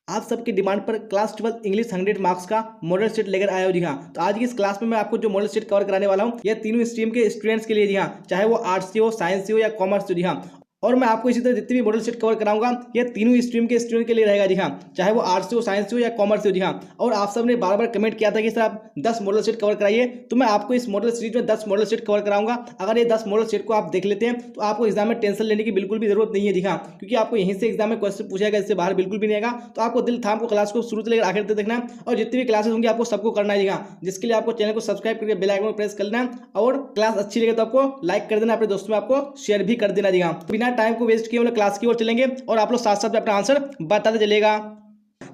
आप सबकी डिमांड पर क्लास 12 इंग्लिश 100 मार्क्स का मॉडल सेट लेकर आया हूँ। जी हाँ, तो आज की इस क्लास में मैं आपको जो मॉडल सेट कवर कराने वाला हूँ, यह तीनों स्ट्रीम के स्टूडेंट्स के लिए। जी हाँ, चाहे वो आर्ट्स से हो, साइंस से हो या कॉमर्स से। जी हाँ, और मैं आपको इसी तरह जितने भी मॉडल सेट कवर कराऊंगा ये तीनों स्ट्रीम के स्टूडेंट के लिए रहेगा। जी हाँ, चाहे वो आर्ट्स से हो, साइंस से हो या कॉमर्स से हो। जी हाँ, और आप सबने बार बार कमेंट किया था कि सर आप 10 मॉडल सेट कवर कराइए, तो मैं आपको इस मॉडल सीरीज में 10 मॉडल सेट कवर कराऊंगा। अगर ये 10 मॉडल सेट को आप देख लेते हैं तो आपको एग्जाम में टेंशन लेने की बिल्कुल भी जरूरत नहीं है। जी हाँ, क्योंकि आपको यहीं से एग्जाम में क्वेश्चन पूछेगा, इससे बाहर बिल्कुल भी नहीं आएगा। तो आपको दिल थाम को क्लास को शुरू से लेकर आखिर तक देखना है और जितनी भी क्लासेस होंगी आपको सबको करना है। जी हाँ, जिसके लिए आपको चैनल को सब्सक्राइब करके बेल आइकन को प्रेस कर लेना है और क्लास अच्छी लगे तो आपको लाइक कर देना, अपने दोस्तों में आपको शेयर भी कर देना। जी हाँ, बिना टाइम को वेस्ट किए क्लास की ओर चलेंगे और आप लोग साथ साथ अपना आंसर बताते चलेगा।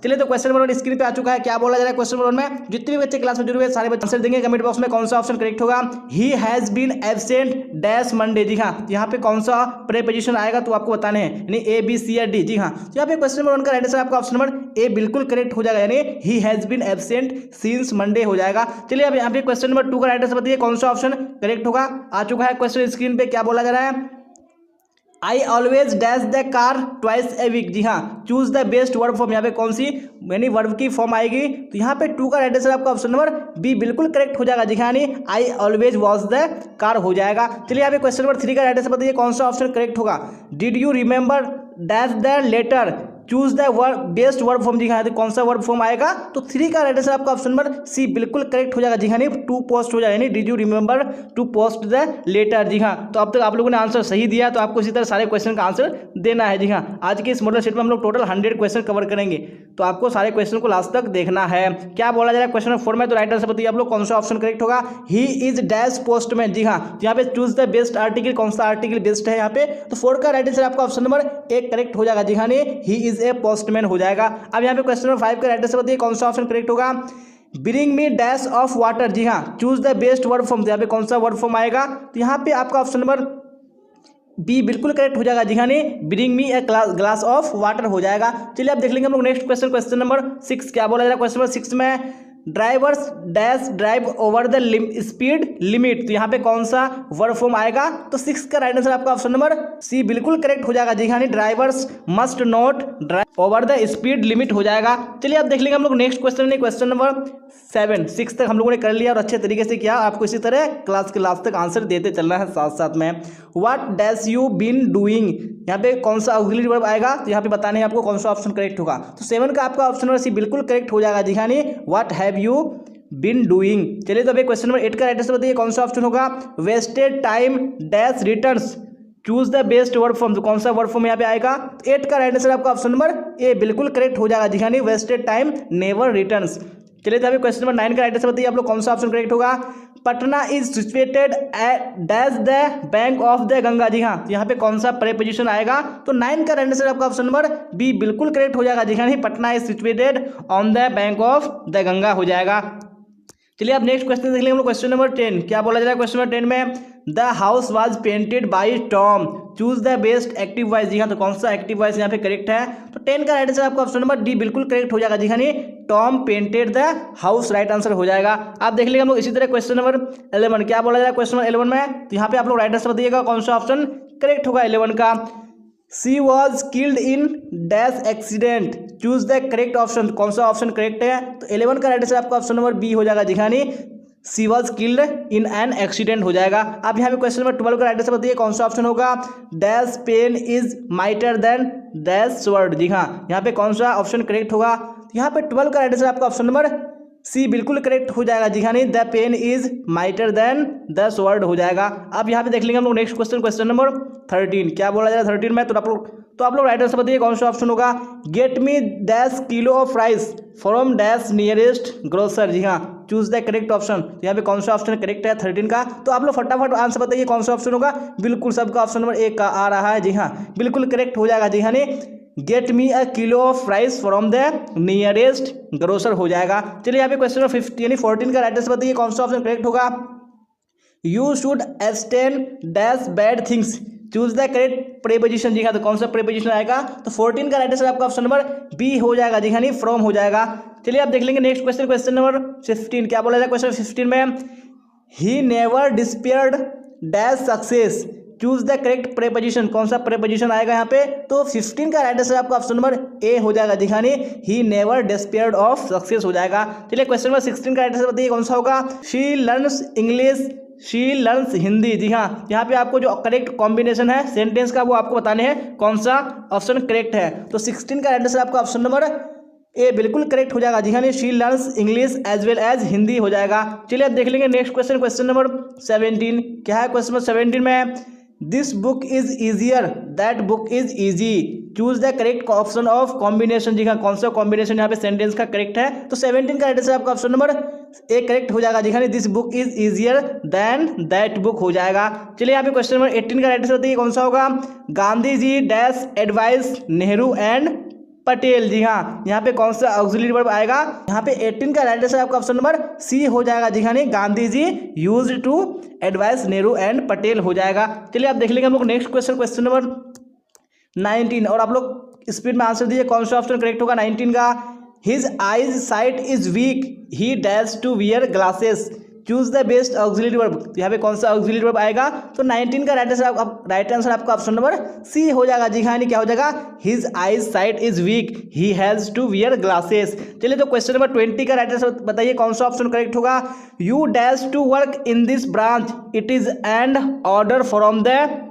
चलिए, तो क्वेश्चन नंबर 1 स्क्रीन पे आ चुका है। क्या बोला जा रहा है क्वेश्चन नंबर 1 में? जितने भी बच्चे क्लास में जुड़े हुए सारे बच्चे आंसर देंगे कमेंट बॉक्स में। कौन सा ऑप्शन करेक्ट होगा? He has been absent dash Monday. जी हाँ, यहाँ पे कौन सा प्रीपोजिशन आएगा तो आपको बताने हैं, यानी ए बी सी या डी। जी हाँ, तो यहाँ पे क्वेश्चन नंबर 1 का राइट आंसर आपका ऑप्शन नंबर ए बिल्कुल करेक्ट हो जाएगा, यानी he has been absent since Monday हो जाएगा। चलिए, अब यहाँ पे क्वेश्चन नंबर 2 का राइट आंसर बताइए, कौन सा ऑप्शन करेक्ट होगा? आ चुका है क्वेश्चन स्क्रीन पे। क्या बोला जा रहा है? I always dash the car twice a week. जी हाँ, choose the best verb form. यहाँ पे कौन सी यानी वर्ब की फॉर्म आएगी? तो यहाँ पे 2 का राइट आंसर आपका ऑप्शन नंबर बी बिल्कुल करेक्ट हो जाएगा। जी हाँ, यानी I always watch the car हो जाएगा। चलिए, यहाँ पे क्वेश्चन नंबर 3 का राइट आंसर बताइए, कौन सा ऑप्शन करेक्ट होगा? Did you remember dash the letter choose the verb best verb form. जी हाँ, तो कौन सा वर्ब फॉर्म आएगा? तो 3 का राइट आंसर आपका ऑप्शन नंबर सी बिल्कुल करेक्ट हो जाएगा। जी हाँ, टू पोस्ट हो जाएगा, यानी did you remember to post the letter. जी हाँ, तो अब तक आप लोगों ने आंसर सही दिया, तो आपको इसी तरह सारे क्वेश्चन का आंसर देना है। जी हाँ, आज के इस मॉडल सेट में हम लोग टोटल 100 क्वेश्चन कवर करेंगे, तो आपको सारे क्वेश्चन को लास्ट तक देखना है। क्या बोला जा रहा है क्वेश्चन नंबर 4 में? तो राइट आंसर बताइए आप लोग, कौन सा ऑप्शन करेक्ट होगा? He is dash postman. जी हाँ, तो यहाँ पे चूज द बेस्ट आर्टिकल, कौन सा आर्टिकल बेस्ट है यहाँ पे? तो 4 का राइट आंसर आपका ऑप्शन नंबर ए करेक्ट हो जाएगा। जी हाँ, ही इज ए पोस्टमैन हो जाएगा। अब यहाँ पे क्वेश्चन नंबर 5 का राइट आंसर बताइए, कौन सा ऑप्शन करेक्ट होगा? Bring me dash of water. जी हाँ, choose the best verb form. यहाँ पे कौन सा वर्ब फॉर्म आएगा? तो यहाँ पे आपका ऑप्शन नंबर बी बिल्कुल करेक्ट हो जाएगा। जी हाँ, bring me a glass of water हो जाएगा। चलिए, अब देख लेंगे हम लोग नेक्स्ट क्वेश्चन, क्वेश्चन नंबर 6। क्या बोला जा रहा है क्वेश्चन नंबर 6 में? Drivers dash drive over the speed limit. तो यहाँ पे कौन सा वर्ब फॉर्म आएगा? तो 6 का राइट आंसर आपका ऑप्शन नंबर सी बिल्कुल करेक्ट हो जाएगा। जी हाँ, drivers must not drive over the speed limit हो जाएगा। चलिए, अब देख लेंगे हम लोग नेक्स्ट क्वेश्चन, क्वेश्चन नंबर 7। 6 तक हम लोगों ने कर लिया और अच्छे तरीके से किया। आपको इसी तरह क्लास के लास्ट तक आंसर देते चलना है साथ साथ में। What dash you been doing, यहाँ पे कौन सा ऑक्सिलरी वर्ब आएगा? तो यहाँ पे बताने हैं आपको कौन सा ऑप्शन करेक्ट होगा। तो 7 का आपका ऑप्शन नंबर सी बिल्कुल करेक्ट हो जाएगा। जी हाँ, what have you been doing. चलिए, तो अभी क्वेश्चन नंबर 8 का राइट आंसर बताइए, कौन सा ऑप्शन होगा? Wasted time dash returns choose the best verb form. तो कौन सा वर्ब फॉर्म यहाँ पे आएगा? 8 का राइट आंसर आपका ऑप्शन नंबर ए बिल्कुल करेक्ट हो जाएगा। जी हाँ, वेस्टेड टाइम नेवर रिटर्न्स। चलिए, तो अभी क्वेश्चन नंबर 9 का राइट आंसर बताइए आप लोग, कौन सा ऑप्शन करेक्ट होगा? Patna is situated at dash the bank of the Ganga. जी हाँ, यहाँ पे कौन सा प्रीपोजिशन आएगा? तो 9 का राइट आंसर आपका ऑप्शन नंबर बी बिल्कुल करेक्ट हो जाएगा। जी हाँ, Patna is situated on the bank of the Ganga हो जाएगा। चलिए, अब नेक्स्ट क्वेश्चन देख लेंगे हम लोग, क्वेश्चन नंबर 10। क्या बोला जा रहा है क्वेश्चन नंबर 10 में? The house was painted by Tom choose the best active voice. जी हाँ, तो कौन सा एक्टिव वॉइस यहाँ पे करेक्ट है? तो 10 का राइट आंसर आपका ऑप्शन नंबर डी बिल्कुल करेक्ट हो जाएगा। जी हाँ, Tom painted the house right answer हो जाएगा। आप देख लेंगे हम लोग इसी तरह क्वेश्चन नंबर 11। क्या बोला जा रहा है क्वेश्चन नंबर 11 में? तो यहाँ पे आप लोग राइट आंसर बताइएगा, कौन सा ऑप्शन करेक्ट होगा 11 का? She was killed in dash accident choose the correct option. कौन सा ऑप्शन करेक्ट है? तो 11 का राइट आंसर आपका ऑप्शन नंबर बी हो जाएगा। जी हाँ, she was killed in an accident हो जाएगा। अब यहाँ पे क्वेश्चन नंबर 12 का राइट आंसर बताइए, कौन सा ऑप्शन होगा? Dash pen is mightier than dash sword. जी हाँ, यहाँ पे कौन सा ऑप्शन करेक्ट होगा? यहाँ पे 12 का राइट आंसर आपका ऑप्शन नंबर सी बिल्कुल करेक्ट हो जाएगा। जी हाँ, the pen is mightier than the sword हो जाएगा। अब यहाँ पे देख लेंगे हम लोग नेक्स्ट क्वेश्चन, क्वेश्चन नंबर 13। क्या बोला जा रहा है 13 में? तो आप लोग राइट आंसर बताइए, कौन सा ऑप्शन होगा? Get me dash kilo of rice from dash nearest grocer. जी हाँ, चूज द करेक्ट ऑप्शन। यहाँ पे कौन सा ऑप्शन करेक्ट है 13 का? तो आप लोग फटाफट आंसर बताइए, कौन सा ऑप्शन होगा? बिल्कुल सबका ऑप्शन नंबर 1 का आ रहा है। जी हाँ, बिल्कुल करेक्ट हो जाएगा। जी हाँ, get me a kilo of rice from the nearest grocer हो जाएगा। चलिए, यहाँ पे क्वेश्चन नंबर 15 यानी 14 का राइट आंसर बताइए, कौन सा ऑप्शन करेक्ट होगा? You should abstain dash bad things choose the correct preposition. जी हाँ, तो कौन सा प्रीपोजिशन आएगा? तो 14 का राइट आंसर आपका ऑप्शन नंबर बी हो जाएगा। जी हाँ, फ्रॉम हो जाएगा। चलिए, आप देख लेंगे नेक्स्ट क्वेश्चन, क्वेश्चन नंबर 15। क्या बोला जाए क्वेश्चन 15 में? He never despaired dash success choose the correct preposition, कौन सा प्रेपोजिशन आएगा यहाँ पे? तो 15 का राइट आंसर आपका ऑप्शन नंबर ए हो जाएगा। दिखाने he never despaired of success हो जाएगा। चलिए क्वेश्चन नंबर 16 का राइट आंसर बताइए कौन सा होगा? She learns English, she learns Hindi. जी हाँ, यहाँ पे आपको जो करेक्ट कॉम्बिनेशन है सेंटेंस का वो आपको बताने हैं कौन सा ऑप्शन करेक्ट है। तो 16 का राइट आंसर आपका ऑप्शन नंबर ए बिल्कुल करेक्ट हो जाएगा। जी हाँ, she learns English as well as Hindi हो जाएगा। चलिए अब देख लेंगे नेक्स्ट क्वेश्चन, क्वेश्चन नंबर 17। क्या है क्वेश्चन नंबर 17 में? This book is easier, that book is easy, choose the correct option of combination. जी हाँ, कौन सा कॉम्बिनेशन यहाँ पे सेंटेंस का करेक्ट है? तो 17 का राइट आंसर आपका ऑप्शन नंबर ए करेक्ट हो जाएगा। जी हाँ, this book is easier than that book हो जाएगा। चलिए यहाँ पे क्वेश्चन नंबर 18 का राइट आंसर बताइए कौन सा होगा? Gandhi ji dash advice Nehru and Patel. जी हाँ, यहाँ पे कौन सा ऑक्सिलरी वर्ब आएगा? यहाँ पे 18 का राइट आंसर आपका ऑप्शन नंबर सी हो जाएगा। जी हाँ, Gandhi ji used to advice Nehru and Patel हो जाएगा। चलिए आप देख लेंगे हम लोग नेक्स्ट क्वेश्चन, क्वेश्चन नंबर 19, और आप लोग स्पीड में आंसर दीजिए कौन सा ऑप्शन करेक्ट होगा 19 का? His eyes sight is weak, he dash to wear glasses, choose the best auxiliary verb. तो यहाँ पे कौन सा ऑक्सिलरी वर्ब आएगा? तो 19 का राइट आंसर आपका ऑप्शन नंबर सी हो जाएगा। जी हाँ, क्या हो जाएगा? His eyes sight is weak, he has to wear glasses. चलिए तो क्वेश्चन नंबर 20 का राइट आंसर बताइए कौन सा ऑप्शन करेक्ट होगा? You dash to work in this branch, it is an order from the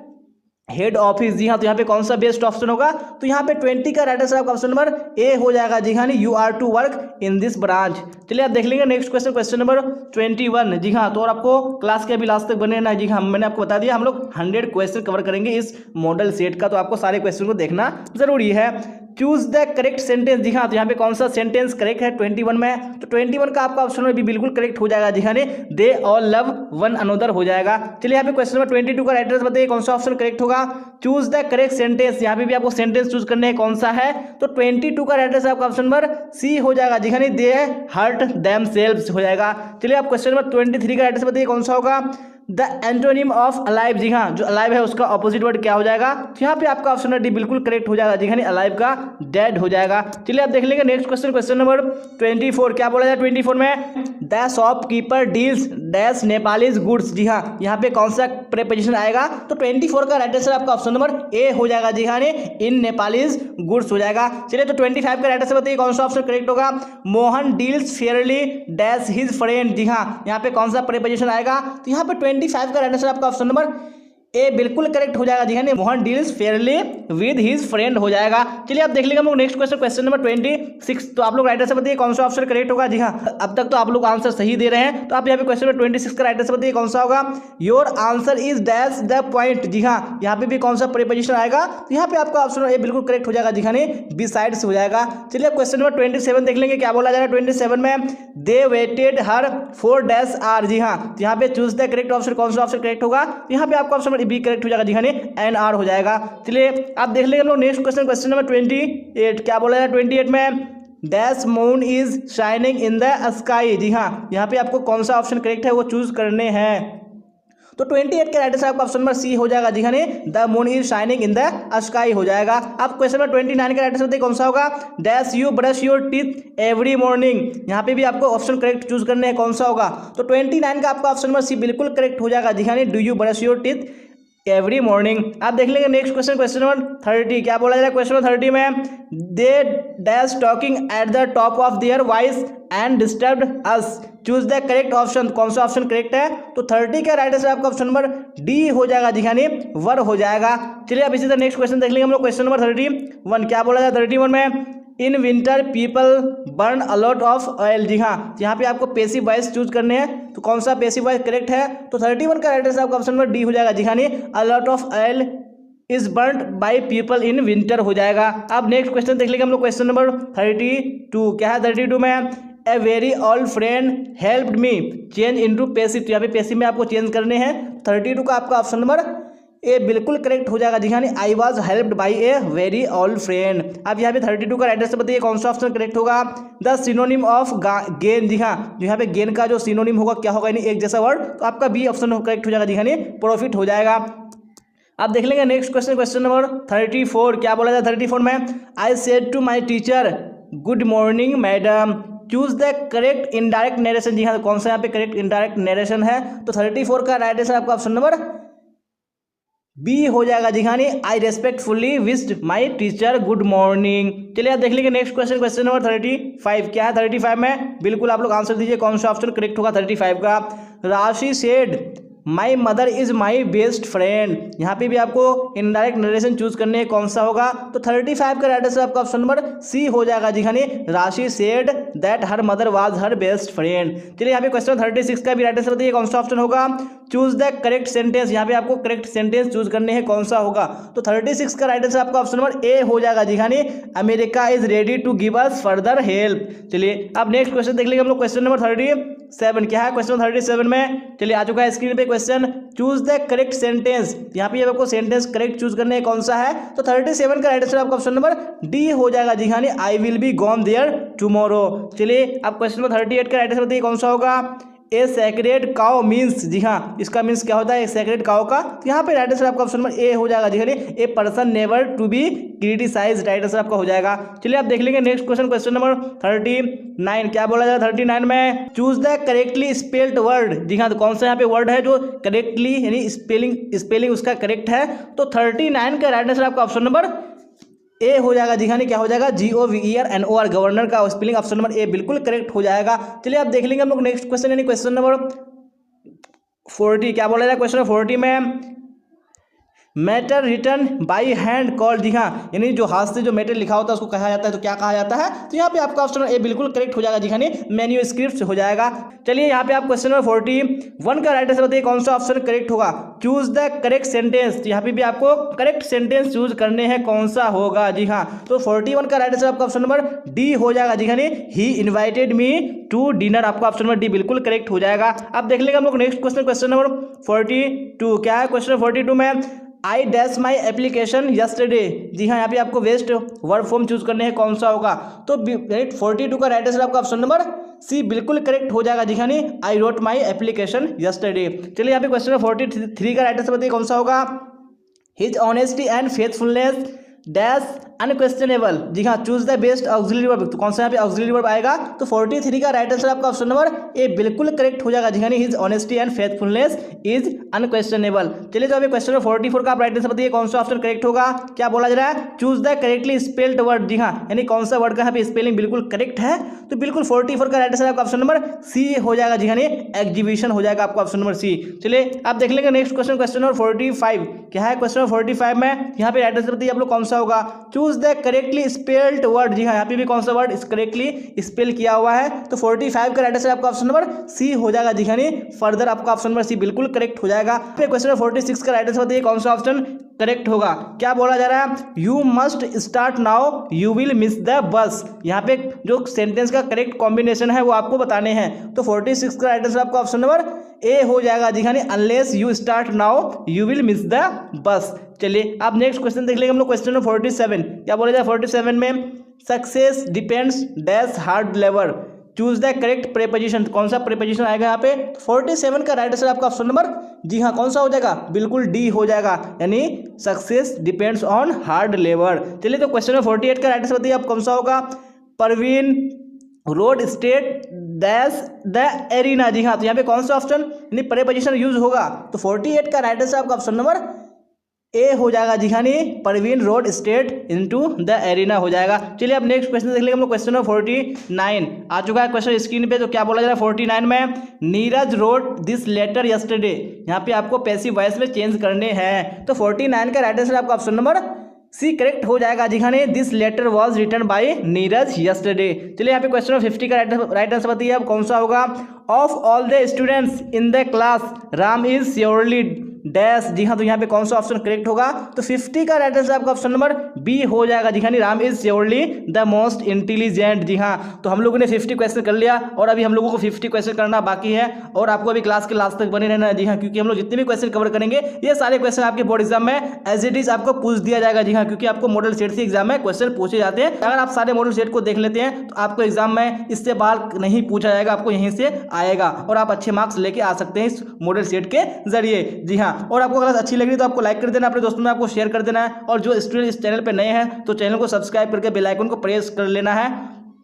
head office. जी हाँ, तो यहाँ पे कौन सा बेस्ट ऑप्शन होगा? तो यहाँ पे 20 का राइट आंसर आपका ऑप्शन नंबर ए हो जाएगा। जी हाँ, you are to work in this branch. चलिए आप देख लेंगे नेक्स्ट क्वेश्चन, क्वेश्चन नंबर 21। जी हाँ, तो और आपको क्लास के अभी लास्ट तक बने रहना। जी हाँ, मैंने आपको बता दिया हम लोग 100 क्वेश्चन कवर करेंगे इस मॉडल सेट का, तो आपको सारे क्वेश्चन को देखना जरूरी है। Choose the correct sentence. जी हाँ, तो यहाँ पे कौन सा सेंटेंस करेक्ट है 21 में? तो 21 का आपका ऑप्शन में भी बिल्कुल करेक्ट हो जाएगा। जी हाँ, they all love one another हो जाएगा। चलिए यहाँ पे क्वेश्चन नंबर 22 का राइट आंसर बताइए कौन सा ऑप्शन करेक्ट होगा? Choose the correct sentence. यहाँ पे भी आपको सेंटेंस चूज करने हैं कौन सा है? तो 22 का राइट आंसर आपका ऑप्शन नंबर सी हो जाएगा। जी हाँ, दे हर्ट देम सेल्व्स हो जाएगा। चलिए आप क्वेश्चन नंबर 23 का राइट आंसर बताइए कौन सा होगा? The antonym of alive. जी हाँ, जो अलाइव है उसका ऑपोजिट वर्ड क्या हो जाएगा? तो यहाँ पे आपका ऑप्शन डी बिल्कुल करेक्ट हो जाएगा। जी हाँ, अलाइव का डेड हो जाएगा। चलिए आप देख लेंगे नेक्स्ट क्वेश्चन, क्वेश्चन नंबर 24। क्या बोला जाए 24 में? The shopkeeper deals dash Nepalese goods. जी हाँ, यहाँ पे कौन सा प्रेपोजिशन आएगा? तो 24 का राइट आंसर आपका ऑप्शन नंबर ए हो जाएगा। जी हाँ, इन नेपालीज गुड्स हो जाएगा। चलिए तो 25 का राइट आंसर बताइए कौन सा ऑप्शन करेक्ट होगा? Mohan deals fairly dash his friend. जी हाँ, यहाँ पे कौन सा प्रेपोजिशन आएगा? तो यहाँ पे 25 का राइट आंसर आपका ऑप्शन नंबर ए बिल्कुल करेक्ट हो जाएगा। जी हाँ, Mohan deals Fairlie with his friend हो जाएगा। चलिए आप देख लेंगे हम लोग नेक्स्ट क्वेश्चन, क्वेश्चन नंबर 26। तो आप लोग राइट आंसर बताइए कौन सा ऑप्शन करेक्ट होगा? जी हाँ, अब तक तो आप लोग आंसर सही दे रहे हैं, तो आप यहाँ पे क्वेश्चन नंबर 26 का राइट आंसर बताइए कौन सा होगा? Your answer is dash the point. जी हाँ, यहाँ पे भी कौन सा प्रीपोजिशन आएगा? तो यहाँ पे आपका ऑप्शन ए बिल्कुल करेक्ट हो जाएगा। जी हाँ, बी साइड्स हो जाएगा। चलिए क्वेश्चन नंबर 27 देख लेंगे क्या बोला जा रहा है 27 में? They waited her for dash hour. जी हाँ, तो यहाँ पे चूज द करेक्ट ऑप्शन, कौन सा ऑप्शन करेक्ट होगा? यहाँ पे आपका ऑप्शन बी करेक्ट हो जाएगा। जी हाँ, एन आर हो जाएगा। चलिए आप देख लेंगे हम लोग नेक्स्ट क्वेश्चन, क्वेश्चन नंबर 28। क्या बोला है 28 में? Dash moon is shining in the sky. जी हाँ, यहाँ पे आपको कौन सा ऑप्शन करेक्ट है वो चूज करने हैं। तो 28 के राइट आंसर आपका ऑप्शन नंबर सी हो जाएगा। जी हाँ, the moon is shining in the sky हो जाएगा। आप क्वेश्चन नंबर 29 का राइट आंसर बताइए कौन सा होगा? Dash you brush your teeth every morning. यहाँ पे भी आपको ऑप्शन करेक्ट चूज करने हैं कौन सा होगा? तो 29 का आपका ऑप्शन नंबर सी बिल्कुल करेक्ट हो जाएगा। जी हाँ, do you brush your teeth every morning. आप देख लेंगे नेक्स्ट क्वेश्चन, क्वेश्चन नंबर 30। क्या बोला जा रहा है क्वेश्चन नंबर 30 में? They dash talking at the top of their voice and disturbed us, choose the correct option. कौन सा ऑप्शन करेक्ट है? तो 30 का राइट आंसर आपका ऑप्शन नंबर डी हो जाएगा। जी हाँ, वर हो जाएगा। चलिए अब इसी तरह नेक्स्ट क्वेश्चन देख लेंगे हम लोग, क्वेश्चन नंबर 31। क्या बोला जाए 31 में? In winter people burn a lot of oil. जी हाँ, यहाँ पे आपको पैसिव वॉइस चूज करने हैं, तो कौन सा पैसिव वॉइस करेक्ट है? तो 31 का राइट आंसर आपका ऑप्शन नंबर डी हो जाएगा। जी हाँ, allot of oil is burned by people in winter हो जाएगा। अब नेक्स्ट क्वेश्चन देख लेंगे हम लोग, क्वेश्चन नंबर 32। क्या है 32 में? A very old friend helped me change into passive. यहाँ पे पैसिव में आपको चेंज करने हैं। 32 का आपका ऑप्शन नंबर ए बिल्कुल करेक्ट हो जाएगा। जी हाँ, I was helped by a very old friend. अब यहाँ पे 32 का राइट आंसर बताइए कौन सा ऑप्शन करेक्ट होगा? The synonym of gain. जी हाँ, यहाँ पे गेन का जो सिनोनिम होगा क्या होगा? एक जैसा वर्ड, तो आपका बी ऑप्शन करेक्ट हो जाएगा। जी हाँ, प्रॉफिट हो जाएगा। आप देख लेंगे नेक्स्ट क्वेश्चन, क्वेश्चन नंबर 34। क्या बोला जाए 34 में? I said to my teacher good morning madam, choose the correct indirect narration. जी हाँ, कौन सा यहाँ पे करेक्ट इनडायरेक्ट नरेशन है? तो 34 का राइट आंसर आपका ऑप्शन नंबर बी हो जाएगा जी हाँ, I respectfully wished my teacher good morning. चलिए आप देख लीजिए नेक्स्ट क्वेश्चन, क्वेश्चन नंबर 35 क्या है 35 में, बिल्कुल आप लोग आंसर दीजिए कौन सा ऑप्शन करेक्ट होगा 35 का। राशि said my mother is my best friend, यहाँ पे भी आपको इनडायरेक्ट नरेशन चूज करने है कौन सा होगा, तो 35 का राइट आंसर आपका ऑप्शन नंबर सी हो जाएगा जी हाँ, राशि said that her mother was her best friend. चलिए यहाँ पे क्वेश्चन 36 का भी राइट आंसर बताइए कौन सा ऑप्शन होगा, चूज द करेक्ट सेंटेंस, यहाँ पे आपको करेक्ट सेंटेंस चूज करने हैं कौन सा होगा, तो 36 का राइट आंसर आपका ऑप्शन नंबर ए हो जाएगा जी हाँ, America is ready to give us further help. चलिए अब नेक्स्ट क्वेश्चन देख लीजिए हम लोग, क्वेश्चन नंबर 37 क्या है क्वेश्चन 37 में, चलिए आ चुका है स्क्रीन पे question, choose the correct sentence, यहाँ पे आपको सेंटेंस करेक्ट चूज करने हैं कौन सा है, तो 37 का राइट आंसर आपका ऑप्शन नंबर डी हो जाएगा जी हाँ, I will be gone there tomorrow. चलिए अब क्वेश्चन नंबर 38 का राइट आंसर बताइए कौन सा होगा, ए सेक्रेड काउ मीन्स, जी हाँ इसका मीन्स क्या होता है, एक सेक्रेड काउ का, तो यहाँ पे राइट आंसर आपका ऑप्शन नंबर ए हो जाएगा जी हाँ, a person never to be criticise, right answer आपका हो जाएगा। चलिए आप देख लेंगे नेक्स्ट क्वेश्चन, क्वेश्चन नंबर 39 क्या बोला जाएगा 39 में, choose the correctly spelled word, जी हाँ तो कौन सा यहाँ पे वर्ड है जो करेक्टली यानी स्पेलिंग उसका करेक्ट है, तो 39 का राइट आंसर आपका ऑप्शन नंबर ए हो जाएगा जी हाँ, क्या हो जाएगा GOVERNOR, गवर्नर का स्पेलिंग ऑप्शन नंबर ए बिल्कुल करेक्ट हो जाएगा। चलिए आप देख लेंगे हम लोग नेक्स्ट क्वेश्चन यानी क्वेश्चन नंबर 40 क्या बोला जाएगा क्वेश्चन नंबर 40 में, matter written by hand called, जी हाँ यानी जो हाथ से जो मैटर लिखा होता है उसको कहा जाता है, तो क्या कहा जाता है, तो यहाँ पे आपका ऑप्शन ए बिल्कुल करेक्ट हो जाएगा जी हाँ, मैन्यूस्क्रिप्ट हो जाएगा। चलिए यहाँ पे आप क्वेश्चन नंबर 41 का राइट आंसर बताइए कौन सा ऑप्शन करेक्ट होगा, चूज द करेक्ट सेंटेंस, यहाँ पे भी आपको करेक्ट सेंटेंस चूज करने हैं कौन सा होगा, जी हाँ तो 41 का राइट आंसर आपका ऑप्शन नंबर डी हो जाएगा जी हाँ, he invited me to dinner, आपका ऑप्शन नंबर डी बिल्कुल करेक्ट हो जाएगा। अब देख लेंगे हम लोग नेक्स्ट क्वेश्चन, क्वेश्चन नंबर 42 क्या है क्वेश्चन 42 में, I dash my application yesterday, जी हाँ यहाँ पे आपको वेस्ट वर्ब फॉर्म चूज करने हैं कौन सा होगा, तो 42 का राइट आंसर आपका ऑप्शन नंबर सी बिल्कुल करेक्ट हो जाएगा जी हाँ, I wrote my application yesterday. चलिए यहाँ पे क्वेश्चन नंबर 43 का राइट आंसर बताइए कौन सा होगा, his honesty and faithfulness dash unquestionable, जी हाँ choose the best auxiliary verb, तो कौन सा यहाँ पे ऑक्सिलरी वर्ब आएगा, तो 43 का राइट आंसर आपका ऑप्शन नंबर ए बिल्कुल करेक्ट हो जाएगा जी हाँ, his honesty and faithfulness is unquestionable. चलिए तो अभी क्वेश्चन नंबर 44 का आप राइट आंसर बताइए कौन सा ऑप्शन करेक्ट होगा, क्या बोला जा रहा है, choose the correctly spelled word, जी हाँ यानी कौन सा वर्ड का यहाँ पे स्पेलिंग बिल्कुल करेक्ट है, तो बिल्कुल 44 का राइट आंसर आपका ऑप्शन नंबर सी हो जाएगा जी हाँ, एग्जीबिशन हो जाएगा आपका ऑप्शन नंबर सी। चलिए आप देख लेंगे नेक्स्ट क्वेश्चन, क्वेश्चन नंबर 45 क्या है क्वेश्चन नंबर 45 में, यहाँ पे राइट आंसर बताइए आप लोग कौन सा होगा, choose the correctly spelled word, जी हाँ यहाँ पे भी कौन सा वर्ड करेक्टली स्पेल किया हुआ है, तो 45 का राइट आंसर आपका ऑप्शन नंबर सी हो जाएगा जी हाँ, फर्दर आपका ऑप्शन नंबर सी बिल्कुल करेक्ट हो जाएगा। फिर क्वेश्चन नंबर 46 का राइट आंसर बताइए कौन सा ऑप्शन करेक्ट होगा, क्या बोला जा रहा है, you must start now you will miss the bus, यहाँ पे जो सेंटेंस का करेक्ट कॉम्बिनेशन है वो आपको बताने हैं, तो 46 का राइट आंसर आपका ऑप्शन नंबर ए हो जाएगा जी हाँ, unless you start now you will miss the bus. चलिए आप नेक्स्ट क्वेश्चन देख लेंगे हम लोग, क्वेश्चन नंबर 47 क्या बोला जाए 47 में, success depends dash hard labour, choose the correct preposition, कौन सा प्रेपोजिशन आएगा यहाँ पे, 47 का राइट आंसर आपका ऑप्शन नंबर जी हाँ कौन सा हो जाएगा, बिल्कुल डी हो जाएगा, यानी success depends on hard labour. चलिए तो क्वेश्चन नंबर 48 का राइट आंसर बताइए आप कौन सा होगा, Parveen rode state dash the arena, जी हाँ तो यहाँ पे कौन सा ऑप्शन यानी प्रेपोजिशन यूज होगा, तो 48 का राइट आंसर आपका ऑप्शन नंबर ए हो जाएगा जी हाँ, Parveen rode state into the arena हो जाएगा। चलिए अब नेक्स्ट क्वेश्चन देख लेंगे हम लोग, क्वेश्चन नंबर 49 आ चुका है क्वेश्चन स्क्रीन पे, तो क्या बोला जा रहा है 49 में, Neeraj wrote this letter yesterday, यहाँ पे आपको पैसिव वॉइस में चेंज करने हैं, तो 49 का राइट आंसर आपका ऑप्शन नंबर सी करेक्ट हो जाएगा जी हाँ, this letter was written by Neeraj yesterday. चलिए यहाँ पे क्वेश्चन नंबर 50 का राइट आंसर बताइए अब कौन सा होगा, of all the students in the class Ram is surely dash, जी हाँ तो यहाँ पे कौन सा ऑप्शन करेक्ट होगा, तो 50 का राइट आंसर आपका ऑप्शन नंबर बी हो जाएगा जी हाँ, Ram is surely the most intelligent, जी हाँ तो हम लोगों ने 50 क्वेश्चन कर लिया और अभी हम लोगों को 50 क्वेश्चन करना बाकी है, और आपको अभी क्लास के लास्ट तक बने रहना है जी हाँ, क्योंकि हम लोग जितने भी क्वेश्चन कवर करेंगे ये सारे क्वेश्चन आपके बोर्ड एग्जाम में एज इट इज आपको पूछ दिया जाएगा जी हाँ, क्योंकि आपको मॉडल सेट से एग्जाम में क्वेश्चन पूछे जाते हैं, अगर आप सारे मॉडल सेट को देख लेते हैं तो आपको एग्जाम में इससे बाहर नहीं पूछा जाएगा, आपको यहीं से आएगा और आप अच्छे मार्क्स लेके आ सकते हैं इस मॉडल सेट के जरिए जी हाँ। और आपको क्लास अच्छी लग रही तो आपको लाइक कर देना, अपने दोस्तों में आपको शेयर कर देना है, और जो स्टूडेंट इस चैनल पे नए हैं तो चैनल को सब्सक्राइब करके बेल आइकन को प्रेस कर लेना है।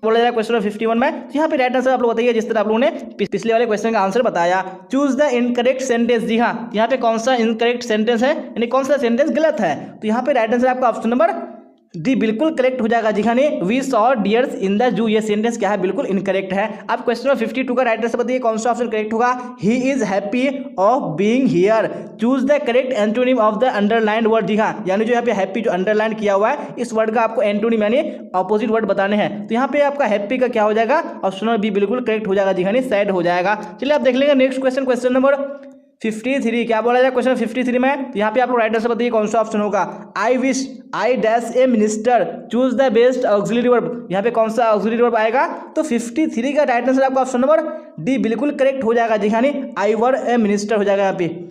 बोला जाएगा क्वेश्चन नंबर 51 में। तो यहाँ पे राइट आंसर आप लोग बताइए, जिस तरह आप लोगों ने पिछले वाले क्वेश्चन का आंसर बताया। Choose the incorrect sentence. जी हाँ, यहाँ पे कौन सा इनकरेक्ट सेंटेंस है, यानी कौन सा सेंटेंस गलत है। तो यहाँ पे राइट आंसर आपका ऑप्शन नंबर डी बिल्कुल करेक्ट हो जाएगा। जी हाँ, we saw deers in the zoo, ये सेंटेंस क्या है, बिल्कुल इनकरेक्ट है। अब क्वेश्चन नंबर 52 का राइट आंसर बताइए, कौन सा ऑप्शन करेक्ट होगा। He is happy of being here. Choose the correct antonym of the underlined word. जी हाँ, यानी जो यहाँ पे हैप्पी जो अंडरलाइन किया हुआ है, इस वर्ड का आपको एंटोनिम यानी ऑपोजिट वर्ड बताने हैं। तो यहाँ पे आपका हैप्पी का क्या हो जाएगा, ऑप्शन नंबर बी बिल्कुल करेक्ट हो जाएगा। जी हाँ, सैड हो जाएगा। चलिए आप देख लेंगे नेक्स्ट क्वेश्चन, क्वेश्चन नंबर 53 क्या बोला जाए क्वेश्चन 53 में। तो यहाँ पे आप लोग राइट आंसर बताइए, कौन सा ऑप्शन होगा। I wish I dash A minister. Choose the best auxiliary verb. यहाँ पे कौन सा ऑक्सिलरी वर्ब आएगा, तो 53 का राइट आंसर आपका ऑप्शन नंबर डी बिल्कुल करेक्ट हो जाएगा। जी हाँ, आई वर ए मिनिस्टर हो जाएगा यहाँ पे।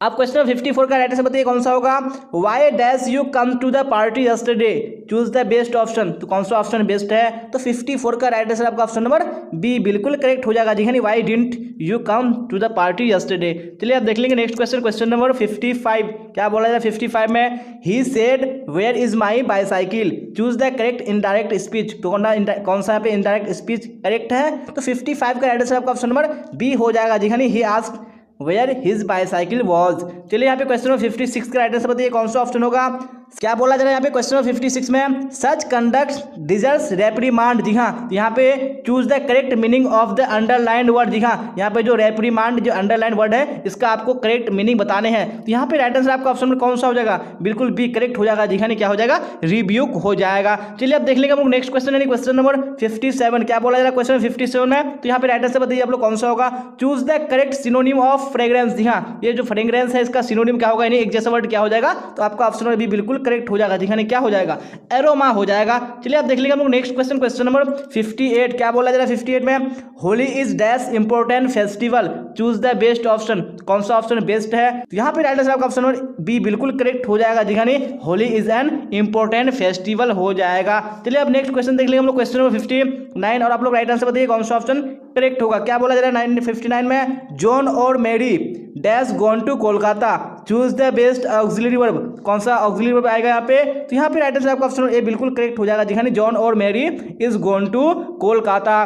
अब क्वेश्चन 54 का राइट आंसर बताइए, कौन सा होगा। Why dash you come to the party yesterday. Choose the best option. तो कौन सा ऑप्शन बेस्ट है, तो 54 का राइट आंसर आपका ऑप्शन नंबर बी बिल्कुल करेक्ट हो जाएगा। जी हाँ, why didn't you come to the party yesterday. चलिए आप देख लेंगे नेक्स्ट क्वेश्चन, क्वेश्चन नंबर 55 क्या बोला जाए 55 में। He said where is my bicycle. Choose the correct indirect speech. तो कौन सा यहाँ पे इनडायरेक्ट स्पीच करेक्ट है, तो 55 का राइट आंसर आपका ऑप्शन नंबर बी हो जाएगा। जी हाँ, he asked where his bicycle was. चलिए यहाँ पे क्वेश्चन नंबर 56 का राइट आंसर बताइए, कौन सा ऑप्शन होगा। क्या बोला जा रहा है यहाँ पे क्वेश्चन नंबर 56 में। Such conduct deserves reprimand. जी हाँ, यहाँ पे choose the correct meaning of the underlined word. जी हाँ, यहाँ पे जो रेप्रीमांड जो अंडरलाइंड वर्ड है, इसका आपको करेक्ट मीनिंग बताने हैं। तो यहाँ पे राइट आंसर आपका ऑप्शन में कौन सा हो जाएगा, बिल्कुल बी करेक्ट हो जाएगा। जी हाँ, क्या हो जाएगा, रिब्यूक हो जाएगा। चलिए अब देख लेंगे हम लोग नेक्स्ट क्वेश्चन, यानी क्वेश्चन नंबर 57 क्या बोला जा रहा है क्वेश्चन 57 में। तो यहाँ पे राइट आंसर बताइए आप लोग, कौन सा होगा। Choose the correct synonym of fragrance. जी हाँ, ये जो फ्रेग्रेंस है, इसका सिनोनिम क्या होगा, यानी एक जैसा वर्ड क्या हो जाएगा, तो आपका ऑप्शन नंबर बी बिल्कुल करेक्ट हो जाएगा। जी हाँ, क्या हो जाएगा, एरोमा हो जाएगा। चलिए आप देख लीजिए हम लोग नेक्स्ट क्वेश्चन, क्वेश्चन नंबर 58 क्या बोला जा रहा है 58 में। Holi is dash important festival. Choose the best option. कौन सा ऑप्शन बेस्ट है, तो यहाँ पे राइट आंसर आपका ऑप्शन नंबर बी बिल्कुल करेक्ट हो जाएगा। जी हाँ, Holi is an important festival हो जाएगा। चलिए अब नेक्स्ट क्वेश्चन देख लेंगे हम लोग, क्वेश्चन नंबर 59 और आप लोग राइट आंसर बताइए, कौन सा ऑप्शन करेक्ट होगा। क्या बोला जा रहा है 59 में। जॉन और Mary dash gone to Kolkata. Choose the best auxiliary verb. कौन सा ऑक्सिलरी वर्ब आएगा यहाँ पे, तो यहाँ पे राइट आंसर आपका ऑप्शन ए बिल्कुल करेक्ट हो जाएगा। जी हाँ, जॉन और Mary is gone to Kolkata.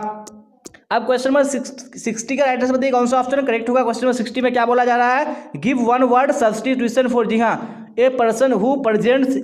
अब क्वेश्चन नंबर 60 का राइट आंसर बताइए, कौन सा ऑप्शन करेक्ट होगा। क्वेश्चन नंबर 60 में क्या बोला जा रहा है, give one word substitution for. जी हाँ, a person who presents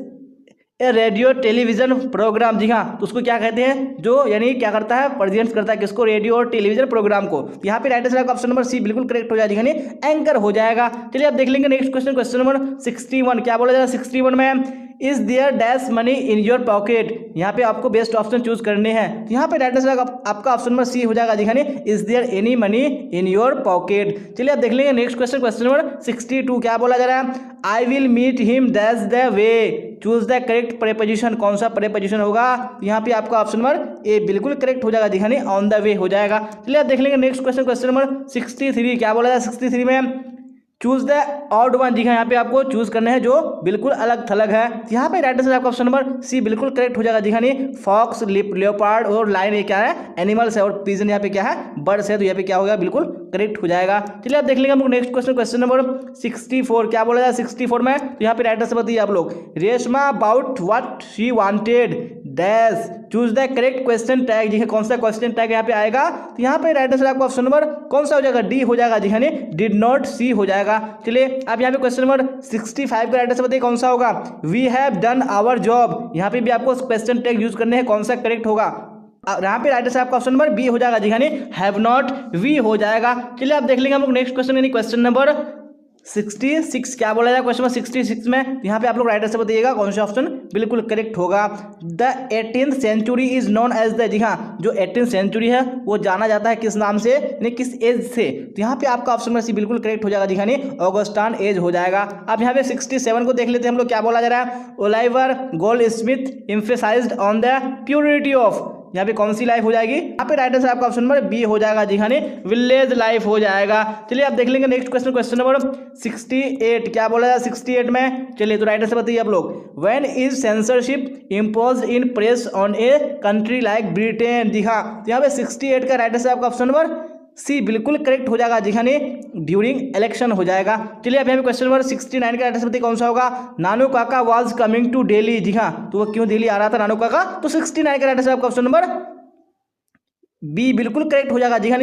a radio television programme. जी हाँ, तो उसको क्या कहते हैं, जो यानी क्या करता है, प्रेजेंट करता है किसको, रेडियो और टेलीविजन प्रोग्राम को। यहाँ पे राइट आंसर आपका ऑप्शन नंबर सी बिल्कुल करेक्ट हो जाएगा, यानी एंकर हो जाएगा। चलिए आप देख लेंगे नेक्स्ट क्वेश्चन, क्वेश्चन नंबर 61 क्या बोला जा रहा है 61 में। Is there dash money in your pocket. यहाँ पे आपको बेस्ट ऑप्शन चूज करने हैं। तो यहाँ पे राइट आंसर आपका ऑप्शन नंबर सी हो जाएगा। जी हाँ, is there any money in your pocket. चलिए आप देख लेंगे नेक्स्ट क्वेश्चन, क्वेश्चन नंबर 62 क्या बोला जा रहा है। I will meet him dash the way. Choose the correct preposition. कौन सा प्रेपोजिशन होगा, यहाँ पे आपका ऑप्शन नंबर ए बिल्कुल करेक्ट हो जाएगा। जी हाँ, ऑन द वे हो जाएगा। चलिए आप देख लेंगे नेक्स्ट क्वेश्चन, क्वेश्चन नंबर 63 क्या बोला जाए 63 में। Choose the odd one. जी हाँ, यहाँ पे आपको चूज करना है जो बिल्कुल अलग थलग है। यहाँ पे राइट आंसर आपका ऑप्शन नंबर सी बिल्कुल करेक्ट हो जाएगा। जी हाँ, फॉक्स, लेपर्ड और लाइन ये क्या है, एनिमल्स है, और पिजन यहाँ पे क्या है, बर्ड्स है। तो यहाँ पे क्या होगा, बिल्कुल करेक्ट हो जाएगा। चलिए आप देख लेंगे हम लोग नेक्स्ट क्वेश्चन, क्वेश्चन नंबर 64 क्या बोला जाए 64 में। तो यहाँ पे राइट आंसर बताइए आप लोग। Reshma about what she wanted dash. Choose the correct question tag. जी हाँ, कौन सा क्वेश्चन टैग यहाँ पे आएगा, तो यहाँ पे राइट आंसर आपका ऑप्शन नंबर कौन सा हो जाएगा, डी हो जाएगा। जी हाँ, डिड नॉट सी हो जाएगा। चलिए आप यहाँ पे क्वेश्चन नंबर 65 का राइट आंसर बताइए, कौन सा होगा। We have done our job. यहाँ पे भी आपको क्वेश्चन टैग यूज करने हैं, कौन सा करेक्ट होगा। यहाँ पे राइट आंसर आपका ऑप्शन नंबर बी हो जाएगा। जी हाँ, हैव नॉट वी हो जाएगा। चलिए आप देख लेंगे हम लोग नेक्स्ट क्वेश्चन, यानी क्वेश्चन नंबर 66 क्या बोला जाए क्वेश्चन नंबर 66 में। यहाँ पे आप लोग राइट आंसर बताइएगा, कौन सा ऑप्शन बिल्कुल करेक्ट होगा। The 18th century is known as the. जी हाँ, जो 18th सेंचुरी है वो जाना जाता है किस नाम से, यानी किस एज से। तो यहाँ पे आपका ऑप्शन नंबर सी बिल्कुल करेक्ट हो जाएगा। जी हाँ, ऑगस्टान एज हो जाएगा। अब यहाँ पे 67 को देख लेते हैं हम लोग, क्या बोला जा रहा है। Oliver Goldsmith emphasised on the purity of. यहाँ पे कौन सी लाइफ हो जाएगी, यहाँ पे राइट आंसर आपका ऑप्शन नंबर बी हो जाएगा। जी हाँ, विलेज लाइफ हो जाएगा। चलिए आप देख लेंगे नेक्स्ट क्वेश्चन, क्वेश्चन नंबर 68 क्या बोला जाए 68 में। चलिए तो राइट आंसर बताइए आप लोग। When is censorship imposed in press on a country like Britain. जी हाँ, तो यहाँ पे 68 का राइट आंसर आपका ऑप्शन नंबर सी बिल्कुल करेक्ट हो जाएगा। जी हाँ, ड्यूरिंग इलेक्शन हो जाएगा। चलिए अब यहाँ पे क्वेश्चन नंबर 69 का राइट आंसर बताइए, कौन सा होगा। नानू काका वाज कमिंग टू दिल्ली। जी हाँ, तो वो क्यों दिल्ली आ रहा था नानू काका, तो 69 का राइट आंसर आपका ऑप्शन नंबर बी बिल्कुल करेक्ट हो जाएगा जी हाँ,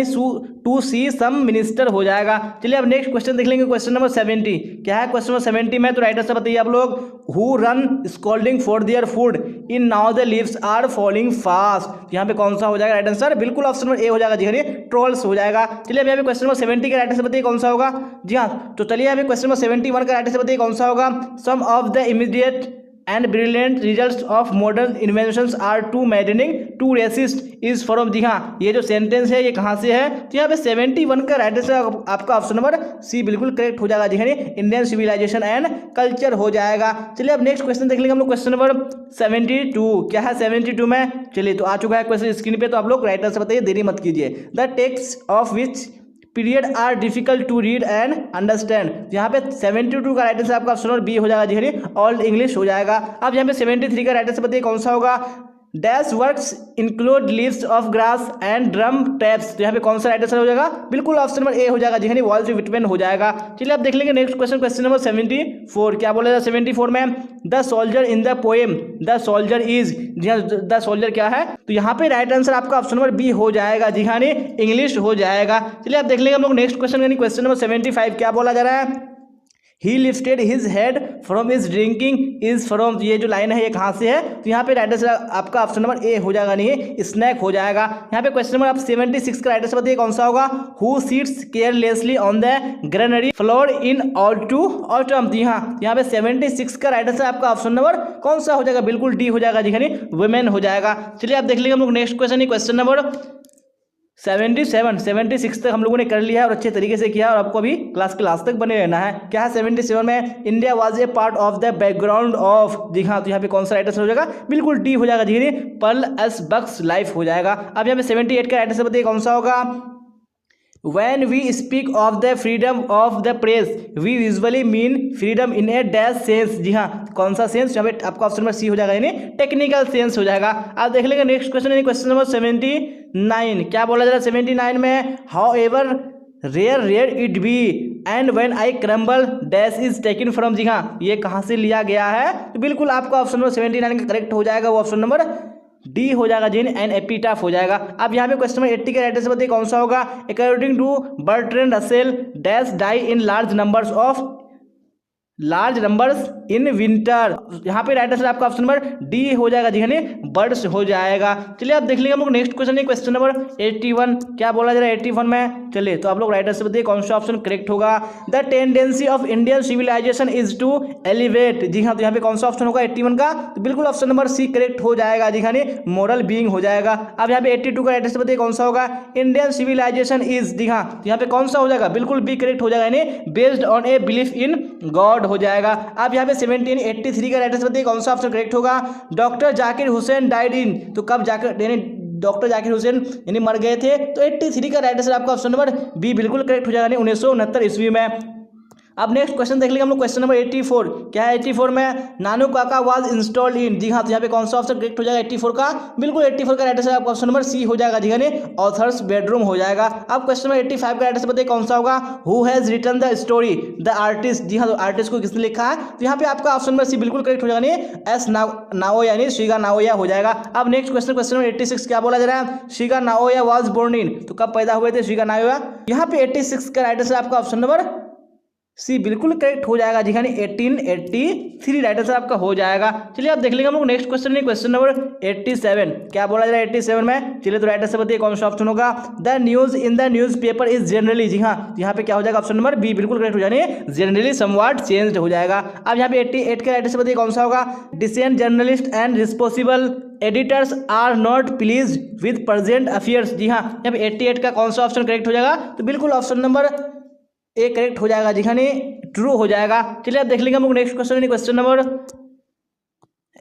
टू सी सम मिनिस्टर हो जाएगा। चलिए अब नेक्स्ट क्वेश्चन देख लेंगे, क्वेश्चन नंबर 70 क्या है। क्वेश्चन नंबर 70 में तो राइटर से बताइए आप लोग, who run scolding for their food in now the leaves are falling fast. यहाँ पे कौन सा हो जाएगा राइट आंसर, बिल्कुल ऑप्शन नंबर ए हो जाएगा जी हाँ, ट्रोल्स हो जाएगा। चलिए अब यहाँ पे क्वेश्चन नंबर 70 का राइटर से बताइए कौन सा होगा। जी हाँ, तो चलिए अभी क्वेश्चन नंबर 71 का राइटर से बताइए कौन सा होगा। Some of the immediate and brilliant results of modern inventions are too maddening to resist is from। जी हाँ, ये जो सेंटेंस है ये कहाँ से है, तो यहाँ पे 71 का राइट आंसर आपका ऑप्शन नंबर सी बिल्कुल करेक्ट हो जाएगा जी हाँ, इंडियन सिविलाइजेशन एंड कल्चर हो जाएगा। चलिए अब नेक्स्ट क्वेश्चन देख लेंगे हम लोग, क्वेश्चन नंबर 72 क्या है 72 में। चलिए तो आ चुका है क्वेश्चन स्क्रीन पे, तो आप लोग राइट आंसर बताइए, देरी मत कीजिए। The text of which period are difficult to read and understand. यहाँ पे 72 का राइट आंसर आपका ऑप्शन नंबर बी हो जाएगा जी, ओल्ड इंग्लिश हो जाएगा। अब यहाँ पे 73 का राइट आंसर बताइए कौन सा होगा। Dash works include leaves of grass and drum taps. तो यहाँ पे कौन सा राइट आंसर हो जाएगा, बिल्कुल ऑप्शन नंबर ए हो जाएगा जी, वॉल्स विटमैन हो जाएगा। चलिए आप देख लेंगे नेक्स्ट क्वेश्चन, क्वेश्चन नंबर 74 क्या बोला जाए 74 में। The soldier in the poem the soldier is. जी हाँ, द सोल्जर क्या है, तो यहाँ पे राइट आंसर आपका ऑप्शन नंबर बी हो जाएगा जी हाँ, इंग्लिश हो जाएगा। चलिए आप देख लेंगे हम लोग नेक्स्ट क्वेश्चन, यानी क्वेश्चन नंबर 75 क्या बोला जा रहा है। He lifted his head from his drinking is from। ये जो लाइन है ये कहाँ से है, तो यहाँ पे राइट आंसर आपका ऑप्शन नंबर ए हो जाएगा, नहीं स्नैक हो जाएगा। यहाँ पे क्वेश्चन नंबर आप 76 का राइट आंसर बताइए कौन सा होगा। Who sits carelessly on the granary floor in autumn। जी हाँ, यहाँ पे 76 का राइट आंसर आपका ऑप्शन नंबर कौन सा हो जाएगा, बिल्कुल डी हो जाएगा जी, वुमेन हो जाएगा। चलिए आप देख लेंगे हम लोग नेक्स्ट क्वेश्चन, क्वेश्चन नंबर 76 तक हम लोगों ने कर लिया है और अच्छे तरीके से किया, और आपको अभी क्लास के लास्ट तक बने रहना है। क्या है 77 में, India was a part of the background of. जी हाँ, तो यहाँ पे कौन सा राइट आंसर हो जाएगा, बिल्कुल डी हो जाएगा जी, पर्ल एस बक्स लाइफ हो जाएगा। अब यहाँ पे 78 का राइट आंसर बताइए कौन सा होगा। When we speak of the freedom of the press, we usually mean freedom in a dash sense। जी हाँ, कौन सा सेंस, यहाँ पे आपका ऑप्शन नंबर सी हो जाएगा, यानी टेक्निकल सेंस हो जाएगा। आप देख लेंगे नेक्स्ट क्वेश्चन, यानी क्वेश्चन नंबर 79 क्या बोला जा रहा है 79 में। However rare it be and when I crumble dash is taken from. जी हाँ, ये कहाँ से लिया गया है, तो बिल्कुल आपका ऑप्शन नंबर 79 का करेक्ट हो जाएगा, वो ऑप्शन नंबर डी हो जाएगा जी, एन एपिटाफ हो जाएगा। अब यहाँ पे क्वेश्चन नंबर 80 के राइट आंसर बताइए कौन सा होगा। According to Bertrand Russell dash die in large numbers in winter. यहाँ पे राइट आंसर आपका ऑप्शन नंबर डी हो जाएगा जी, बर्ड्स हो जाएगा। चलिए आप देख लेंगे हम लोग नेक्स्ट क्वेश्चन, क्वेश्चन नंबर 81 क्या बोला जा रहा है 81 में। चलिए तो आप लोग राइट आंसर बताइए कौन सा ऑप्शन करेक्ट होगा। The tendency of Indian civilisation is to elevate. जी हाँ, तो यहाँ पे कौन सा ऑप्शन होगा 81 का, तो बिल्कुल ऑप्शन नंबर सी करेक्ट हो जाएगा जी, मोरल बीइंग हो जाएगा। अब यहाँ पे 82 का राइट आंसर बताइए कौन सा होगा। Indian civilisation is. जी हाँ, तो यहाँ पे कौन सा हो जाएगा, बिल्कुल बी करेक्ट हो जाएगा, यानी based on a belief in God हो जाएगा। अब यहाँ पे 83 का राइट आंसर बताइए कौन सा ऑप्शन करेक्ट होगा। Doctor Zakir Hussain died in. तो कब जाकर, यानी डॉक्टर जाकिर हुसैन यानी मर गए थे, तो 83 का राइट आंसर आपका ऑप्शन नंबर बी बिल्कुल करेक्ट हो जाएगा, 1969 ईस्वी में। अब नेक्स्ट क्वेश्चन देख लेंगे हम लोग, क्वेश्चन नंबर 84 क्या है 84 में। नानू काका वाज इंस्टॉल्ड इन। जी हाँ, तो यहाँ पे कौन सा ऑप्शन करेक्ट हो जाएगा 84 का, बिल्कुल 84 का राइट आंसर आपका ऑप्शन नंबर सी हो जाएगा जी, ऑथर्स बेडरूम हो जाएगा। अब क्वेश्चन नंबर 85 का राइट आंसर बताइए कौन सा होगा। Who has written the story the artist. जी हाँ, तो आर्टिस्ट को किसने लिखा है, तो यहाँ पे आपका ऑप्शन नंबर सी बिल्कुल करेक्ट हो जाएगा, एस नाओया यानी शिगा नाओया हो जाएगा। अब नेक्स्ट क्वेश्चन नंबर 86 क्या बोला जा रहा है। Shiga Naoya was born in. तो कब पैदा हुए थे शिगा नाओया, यहाँ पे 86 का राइट आंसर आपका ऑप्शन नंबर सी बिल्कुल करेक्ट हो जाएगा जी, 1883 राइट आंसर आपका हो जाएगा। चलिए आप देख लेंगे हम लोग नेक्स्ट क्वेश्चन, क्वेश्चन नंबर 87 क्या बोला जा रहा है 87 में। चलिए तो राइट आंसर बताइए कौन सा ऑप्शन होगा। The news in the newspaper is generally. जी हाँ, यहाँ पे क्या हो जाएगा ऑप्शन नंबर बी बिल्कुल करेक्ट हो जाए, जनरली समवॉट चेंज्ड हो जाएगा। अब यहाँ पे 88 का राइट आंसर बताइए कौन सा होगा। Decent journalist and responsible editors are not please with present affairs. जी हाँ, यहाँ पे 88 का कौन सा ऑप्शन करेक्ट हो जाएगा, तो बिल्कुल ऑप्शन नंबर ए करेक्ट हो जाएगा जी, ट्रू हो जाएगा। चलिए आप देख लेंगे हम लोग नेक्स्ट क्वेश्चन, क्वेश्चन नंबर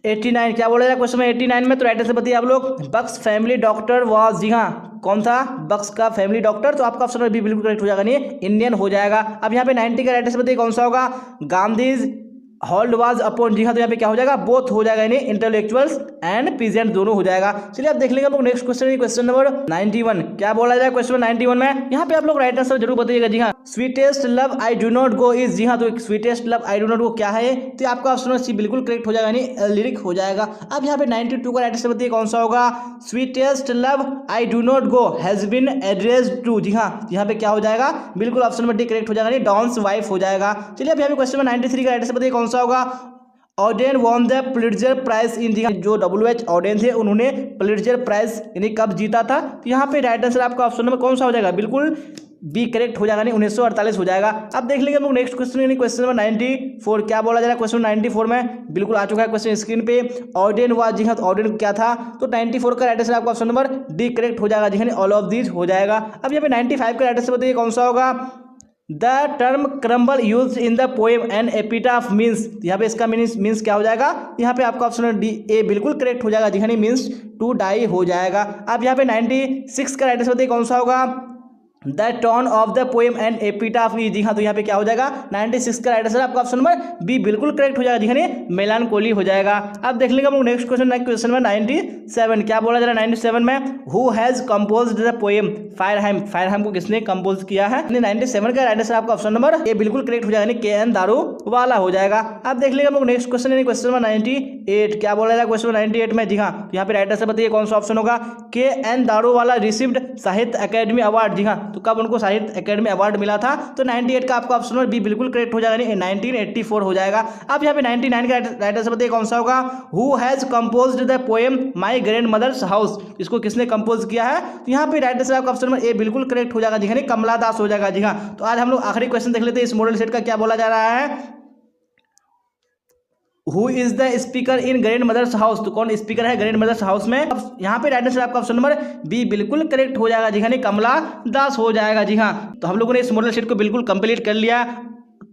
89 क्या बोला जाएगा क्वेश्चन नंबर 89 में, तो राइट आंसर बताइए आप लोग। बक्स फैमिली डॉक्टर वाज। जी हाँ, कौन था बक्स का फैमिली डॉक्टर, तो आपका ऑप्शन बी बिल्कुल करेक्ट हो जाएगा, नहीं इंडियन हो जाएगा। अब यहाँ पे 90 का राइट आंसर बताइए कौन सा होगा। गांधीज होल्ड वाज अपॉन, जी हाँ, तो यहाँ पे क्या हो जाएगा, बोथ हो जाएगा, यानी इंटेलेक्चुअल्स एंड पीजेंट दोनों हो जाएगा। चलिए आप देख लेंगे हम लोग नेक्स्ट क्वेश्चन, क्वेश्चन नंबर 91 क्या बोला जाएगा क्वेश्चन 91 में। यहाँ पे आप लोग राइट आंसर जरूर बताइएगा। जी हाँ, sweetest love I do not go is, जी हाँ, तो sweetest love I do not go क्या है, तो आपका ऑप्शन सी बिल्कुल करेक्ट हो जाएगा, यानी लिरिक हो जाएगा। अब यहाँ पे 92 का राइट आंसर बताइए कौन सा होगा, sweetest love I do not go has been addressed to, जी हाँ, यहाँ पे क्या हो जाएगा, बिल्कुल ऑप्शन नंबर डी करेक्ट हो जाएगा, यानी डॉन्स वाइफ हो जाएगा। चलिए अब यहाँ पे क्वेश्चन नंबर 93 का राइट आंसर बताइए कौन सा होगा, Auden won the Pulitzer prize in, जो WH ऑडेन थे उन्होंने पुलिट्जर प्राइज यानी कब जीता था, तो यहाँ पे राइट आंसर आपका ऑप्शन नंबर कौन सा हो जाएगा, बिल्कुल बी करेक्ट हो जाएगा, नहीं 1948 हो जाएगा। अब देख लेंगे हम लोग नेक्स्ट क्वेश्चन, यानी क्वेश्चन नंबर 94 क्या बोला जा रहा है क्वेश्चन 94 में, बिल्कुल आ चुका है क्वेश्चन स्क्रीन पे, ऑडेन वाज, जी हाँ, तो ऑडेन क्या था, तो 94 का राइट आंसर आपका ऑप्शन नंबर डी करेक्ट हो जाएगा, जी हाँ, ऑल ऑफ दीज हो जाएगा। अब यहाँ पे 95 का राइट आंसर बताइए कौन सा होगा, the term crumble use in the poem an epitaph means, यहाँ पे इसका मीन्स क्या हो जाएगा, यहाँ पे आपका ऑप्शन डी ए बिल्कुल करेक्ट हो जाएगा, जी हाँ, मीन्स टू डाई हो जाएगा। अब यहाँ पे 96 का राइट आंसर बताइए कौन सा होगा, the tone of the poem and epitaph, जी हाँ, तो यहाँ पे क्या हो जाएगा, 96 का राइट आंसर आपका ऑप्शन नंबर बी बिल्कुल करेक्ट हो जाएगा, जी हाँ, मेलानकोली हो जाएगा। अब देख लेंगे हम लोग नेक्स्ट क्वेश्चन में 97 क्या बोला जा रहा है 97 में, who has composed the poem fire hymn, fire hymn को किसने कंपोज किया है, 97 का राइट आंसर आपका ऑप्शन नंबर ए बिल्कुल करेक्ट हो जाएगा, KN दारूवाला हो जाएगा। अब देख लेंगे हम लोग नेक्स्ट क्वेश्चन, क्वेश्चन नंबर 98 क्या बोला जा रहा है क्वेश्चन 98 में, जी हाँ, तो यहाँ पे राइट आंसर बताइए कौन सा ऑप्शन होगा, KN दारूवाला रिसीव्ड साहित्य अकेडमी अवार्ड, जी हाँ, तो कब उनको साहित्य अकेडमी अवार्ड मिला था, तो 98 का आपका ऑप्शन नंबर बी बिल्कुल करेक्ट हो जाएगा, 1984 हो जाएगा। अब यहाँ पे 99 का राइट आंसर बताइए कौन सा होगा, who has composed the poem my grandmother's house, इसको किसने कंपोज किया है, तो यहाँ पे राइट आंसर आपका ऑप्शन नंबर ए बिल्कुल करेक्ट हो जाएगा, जी हाँ, कमला दास हो जाएगा, जी हाँ। तो आज हम लोग आखिरी क्वेश्चन देख लेते हैं, इस मॉडल सेट का क्या बोला जा रहा है, who is the speaker in grandmother's house, तो कौन स्पीकर है ग्रैंड मदर्स हाउस में, अब यहाँ पे राइट आंसर आपका ऑप्शन नंबर बी बिल्कुल करेक्ट हो जाएगा, जी हाँ, कमला दास हो जाएगा, जी हाँ। तो हम लोगों ने इस मॉडल सेट को बिल्कुल कंप्लीट कर लिया।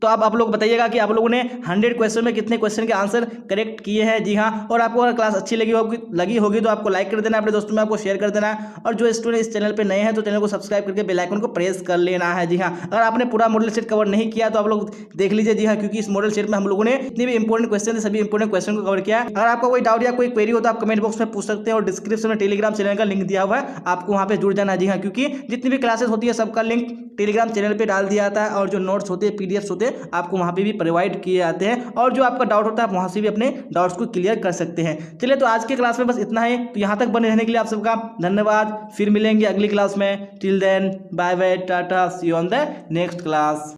तो अब आप लोग बताइएगा कि आप लोगों ने 100 क्वेश्चन में कितने क्वेश्चन के आंसर करेक्ट किए हैं, जी हाँ। और आपको अगर क्लास अच्छी लगी होगी तो आपको लाइक कर देना, अपने दोस्तों में आपको शेयर कर देना, और जो स्टूडेंट इस चैनल पे नए हैं तो चैनल को सब्सक्राइब करके बेल आइकन को प्रेस कर लेना है, जी हाँ। अगर आपने पूरा मॉडल सेट कवर नहीं किया तो आप लोग देख लीजिए, जी हाँ, क्योंकि इस मॉडल सेट में हम लोगों ने जितने भी इंपॉर्टेंट क्वेश्चन थे सभी इंपॉर्टेंट क्वेश्चन को कवर किया है। अगर आपको कोई डाउट या कोई क्वेरी हो तो आप कमेंट बॉक्स में पूछ सकते हैं, और डिस्क्रिप्शन में टेलीग्राम चैनल का लिंक दिया हुआ है, आपको वहाँ पे जुड़ जाना है, जी हाँ, क्योंकि जितनी भी क्लासेस होती है सबका लिंक टेलीग्राम चैनल पे डाल दिया जाता है, और जो नोट्स होते हैं PDFs होते हैं आपको वहाँ पे भी प्रोवाइड किए जाते हैं, और जो आपका डाउट होता है आप वहाँ से भी अपने डाउट्स को क्लियर कर सकते हैं। चलिए तो आज के क्लास में बस इतना है, तो यहाँ तक बने रहने के लिए आप सबका धन्यवाद। फिर मिलेंगे अगली क्लास में, till then bye bye, tata, see you on the next class.